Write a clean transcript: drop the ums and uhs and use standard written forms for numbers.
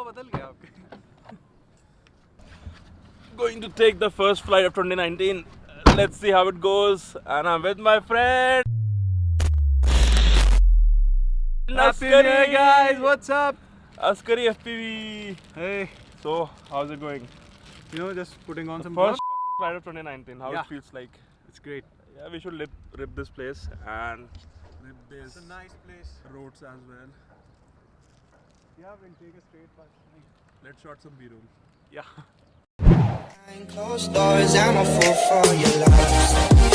हवा बदल गया आपके. Going to take the first flight of 2019. Let's see how it goes. And I'm with my friend. Happy New Year, guys. What's up? Askari FPV. Hey. So, how's it going? You know, just putting on some First flight of 2019. How Yeah. it feels like? It's great. Yeah, we should rip this place and rip this. It's a nice place. Roads as well. Yeah, we'll take a straight path. Let's shot some B-roll. Yeah. Behind closed doors, I'm a fool for your love.